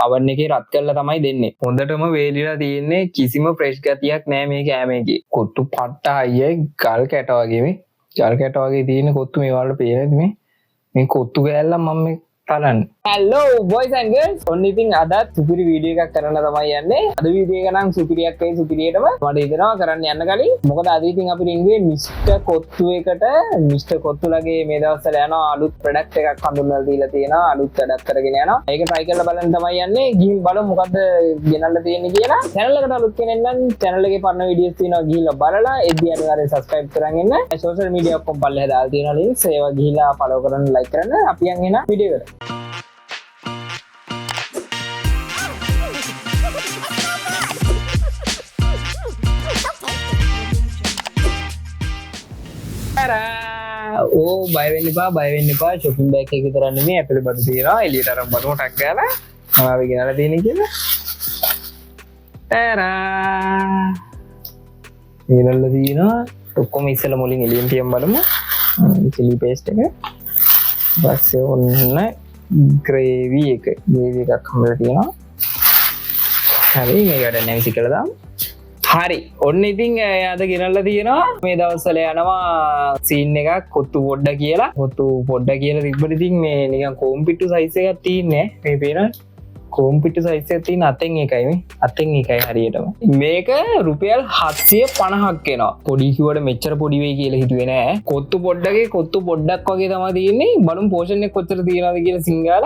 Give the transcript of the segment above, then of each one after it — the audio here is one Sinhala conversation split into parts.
oven එකේ රත් කරලා තමයි දෙන්නේ. හොඳටම වේලිලා තියෙන්නේ කිසිම fresh ගතියක් නැහැ මේ කෑමේකේ. කොත්තු පට්ට අයියේ ගල් කැට වගේ මේ. ගල් කැට වගේ තියෙන කොත්තු මේ වලට පේනද මේ කොත්තු කෑල්ල මම මේ බලන්න. Hello boys and girls. ඔන්න ඉතින් අද සුපිරි වීඩියෝ එකක් කරන්න තමයි යන්නේ. අද වීඩියෝ එක නම් සුපිරියක් වෙයි සුපිරියටම මට හිතෙනවා කරන්න යන්න කලින්. මොකද අද ඉතින් අපි රින්ගුවේ මිස්ටර් කොත්තු එකට මිස්ටර් කොත්තුලගේ මේ දවස්වල යන අලුත් ප්‍රොඩක්ට් එකක් හඳුන්වලා දීලා තියෙනවා. අලුත් වැඩක් කරගෙන යනවා. ඒක try කරලා බලන්න තමයි යන්නේ. ගිහින් බලමු මොකද්ද ගෙනල්ලා තියෙන්නේ කියලා. channel එකට අලුත් කෙනෙක් නම් channel එකේ පරණ වීඩියෝස් තියෙනවා ගිහිල්ලා බලලා එද්දී අනිවාර්යෙන් subscribe කරන් ඉන්න. social media ඔක්කොම පල්ලෙහා දාලා තියෙනවා links. ඒවා ගිහිල්ලා follow කරන්න like කරන්න. අපි යන් එන වීඩියෝ එකට. ඕ බය වෙන්න එපා shopping bag එක විතරක් නෙමෙයි ඇපල් බඩු තියෙනවා එළියට අරන් බලමු ටක් ගාලා මොනවද ගෙනලා තියෙන්නේ කියලා තරා ඊළඟට තියෙනවා ඔක්කොම ඉස්සෙල්ලා මුලින් එළියෙන් තියන් බලමු chili paste එක ඊපස්සේ ඔන්න gravy එකක් හම්බෙලා තියෙනවා හරි මේකට නැවිසි කියලා දාමු හරි ඔන්න ඉතින් අද ගෙනල්ලා තියෙනවා මේ දවස්වල යනවා සීන් එකක් කොත්තු පොඩ්ඩ කියලා තිබ්බට ඉතින් මේ නිකන් කොම්පිටු සයිස් එකක් තියෙන්නේ මේ පේනවා කොම්පිටු සයිස් එකක් තියෙන අතෙන් එකයි හරියටම මේක රුපියල් 750ක් එනවා පොඩි කිව්වට මෙච්චර පොඩි වෙයි කියලා හිතුවේ නෑ කොත්තු පොඩ්ඩක් වගේ තමයි තියෙන්නේ බලමු පෝෂන් එක කොච්චර තියෙනවද කියලා සිංගාල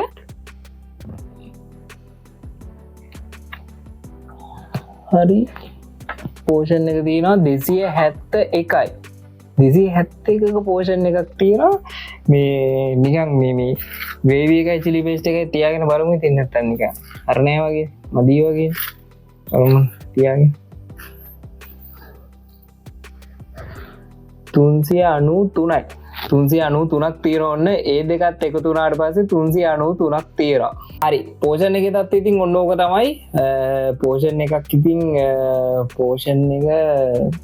හරි පෝෂන් එක තියෙනවා 271ක පෝෂන් එකක් තියෙනවා මේ නිකන් මේ වේවි එකයි chili paste එකයි තියාගෙන බලමු ඉතින් නැත්තම් නිකන් අර නෑ වගේ මදි වගේ තියාගෙන 393ක් තියෙනවා ඔන්න ඒ දෙකත් එකතු වුණාට පස්සේ 393ක් තියෙනවා හරි පෝෂන් එකේ තත්ත්වය ඉතින් ඔන්න ඕක තමයි පෝෂන් එකක් ඉතින් පෝෂන් එක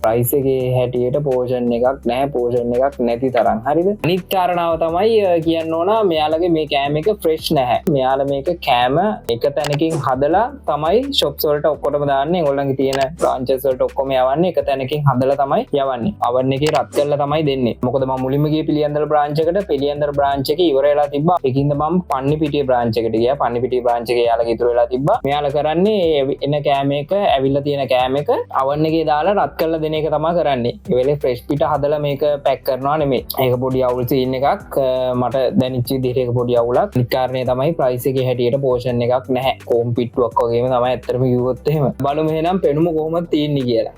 ප්‍රයිස් එකේ හැටියට පෝෂන් එකක් නැහැ පෝෂන් එකක් නැති තරම් හරිද අනිත් කාරණාව තමයි කියන්න ඕන මෙයාලගේ මේ කෑම එක ෆ්‍රෙෂ් නැහැ මෙයාලා මේක කෑම එක තැනකින් හදලා තමයි shops වලට ඔක්කොටම දාන්නේ ඒගොල්ලන්ගේ තියෙන branches වලට ඔක්කොම යවන්නේ එක තැනකින් හදලා තමයි යවන්නේ oven එකේ රත් කරලා තමයි දෙන්නේ මොකද මම මුලින්ම ගියේ පිළියන්දල branch එකට පිළියන්දල branch එකේ ඉවර වෙලා තිබ්බා ඒකින්ද මම පන්නිපිටිය branch එකට ගියා පන්නිපිටිය branch එකේ යාළුවා ඉතුරු වෙලා තිබ්බා මෙයාලා කරන්නේ එන කෑම එක ඇවිල්ලා තියෙන කෑම එක oven එකේ දාලා රත් කරලා දෙන එක තමයි කරන්නේ ඒ වෙලේ fresh පිට හදලා මේක pack කරනවා නෙමෙයි ඒක පොඩි අවුල් සීන් එකක් මට දැනෙච්ච විදිහට ඒක පොඩි අවුලක් අනිත් කාරණේ තමයි price එකේ හැටියට portion එකක් නැහැ කොම් පිට්ටුවක් වගේම තමයි ඇත්තටම කිව්වොත් එහෙම බලමු එහෙනම් පෙනුම කොහොමද තියෙන්නේ කියලා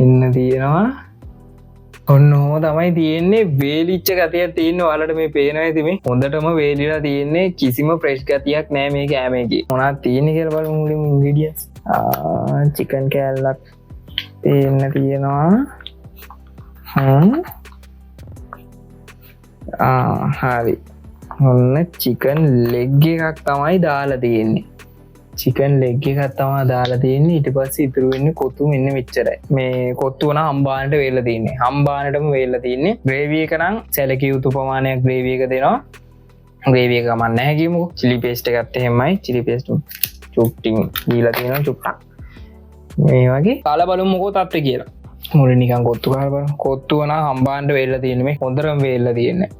ඉන්න තියෙනවා ඔන්න ඔහොම තමයි තියෙන්නේ වේලිච්ච ගතියක් තියෙන ඔයාලට මේ පේනවා ඇති මේ හොඳටම වේලිලා තියෙන්නේ කිසිම ෆ්‍රෙෂ් ගතියක් නැහැ මේ කෑමේකේ මොනවද තියෙන්නේ කියලා බලමු මුලින්ම ඉන්ග්‍රීඩියන්ට්ස් චිකන් කෑල්ලක් පේන්න තියෙනවා හරි ඔන්න චිකන් ලෙග් එකක් තමයි දාලා තියෙන්නේ චිකන් ලෙග් එකක් තමයි දාලා තියෙන්නේ ඊට පස්සේ ඉතුරු වෙන්නේ කොත්තු මෙන්න මෙච්චරයි මේ කොත්තු වුණා හම්බානට වේලා තියෙන්නේ හම්බානටම වේලා තියෙන්නේ ග්‍රේවි එක නම් සැලකිය යුතු ප්‍රමාණයක් ග්‍රේවි එක දෙනවා ග්‍රේවි එක ගමන් නැහැ කියමුකෝ chili paste එකත් එහෙමයි chili paste චුට්ටින් දීලා තියෙනවා චුට්ටක් මේ වගේ කාලා බලමු මොකෝ තත්ත්වය කියලා මුලින් නිකන් කොත්තු කාලා බලමු කොත්තු වුණා හම්බානට වේලා තියෙන්නේ මේ හොඳටම වේලා තියෙන්නේ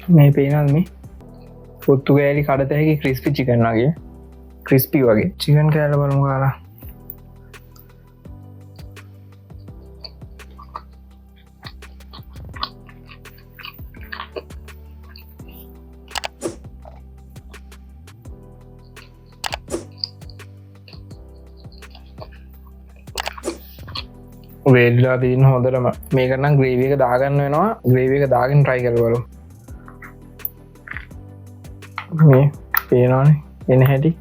මේ පේනවද මේ කොත්තු කෑලි කඩත හැකි ක්‍රිස්පි චිකන් වගේ ක්‍රිස්පි වගේ චිකන් කෑල්ල බලමු කාලා වේලිලා තියෙන හොඳටම මේක නම් ග්‍රේවි එක දාගන්න වෙනවා ග්‍රේවි එක දාගෙන try කරලා බලමු මේ පේනවනේ එන හැටි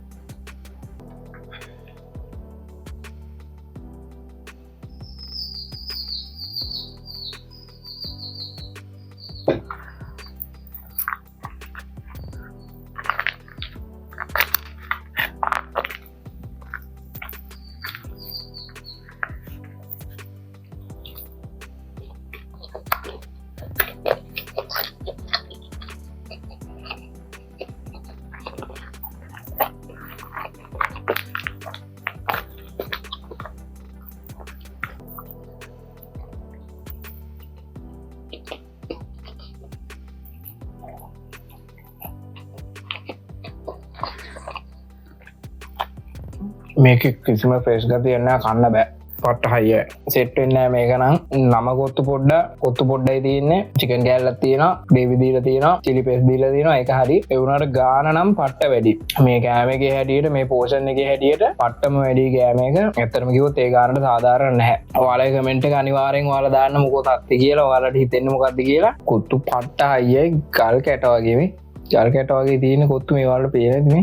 මේක කිසිම ෆ්‍රෙෂ් ගතියක් නැහැ කන්න බෑ පට්ට හයිය සෙට් වෙන්නේ නැහැ මේක නම් නම කොත්තු පොඩ්ඩයි තියෙන්නේ චිකන් කෑල්ලක් තියෙනවා ග්‍රේවි දීලා තියෙනවා චිලි පේස්ට් දීලා තියෙනවා ඒක හරි ඒ වුණාට ගාන නම් පට්ට වැඩි මේ කෑම එකේ හැටියට මේ පෝෂන් එකේ හැටියට පට්ටම වැඩි කෑම එක ඇත්තටම කිව්වොත් ඒ ගානට සාධාරණ නැහැ ඔයාලගේ කමෙන්ට් එක අනිවාර්යෙන් ඔයාලා දාන්න මොකද අත්ති කියලා ඔයාලට හිතෙන්නේ මොකද්ද කියලා කොත්තු පට්ට හයියයි ගල් කැට වගේ මේ ගල් කැට වගේ තියෙන කොත්තු මේ වලට පේනද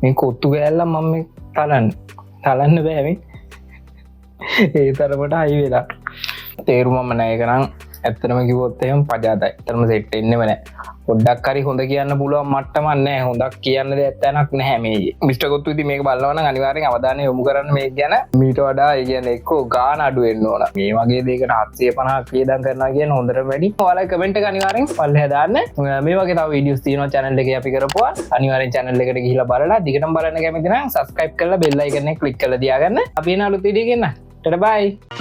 මේ කොත්තු කෑල්ල මම මේ තලන්න බෑ මේ ඒ තරමට හයි වෙලා තේරුමම නෑ එක නම් ඇත්තටම කිව්වොත් එහෙම පජාතයි. ඇත්තටම සෙට් වෙන්නේම නෑ. පොඩ්ඩක් හරි හොඳ කියන්න පුළුවන් මට්ටමක් නෑ. හොඳක් කියන්න දෙයක් තැනක් නැහැ මේ. මිස්ටර් කොත්තු ඉතින් මේක බලනවා නම් අනිවාර්යෙන් අවධානය යොමු කරන්න මේක ගැන. මීට වඩා ඒ කියන්නේ එක්කෝ ගාන අඩු වෙන්න ඕන. මේ වගේ දෙයකට 750ක් වේදම් කරනවා කියන හොඳට වැඩි. ඔයාලා කමෙන්ට් එක අනිවාර්යෙන් පල්ලෙහා දාන්න. මේ වගේ තව වීඩියෝස් තියෙනවා channel එකේ අපි කරපුවා. අනිවාර්යෙන් channel එකට ගිහිල්ලා බලලා දිගටම බලන්න කැමති නම් subscribe කරලා bell icon එක click කරලා තියාගන්න. අපි එන අලුත් වීඩියෝ එකෙන් tada bye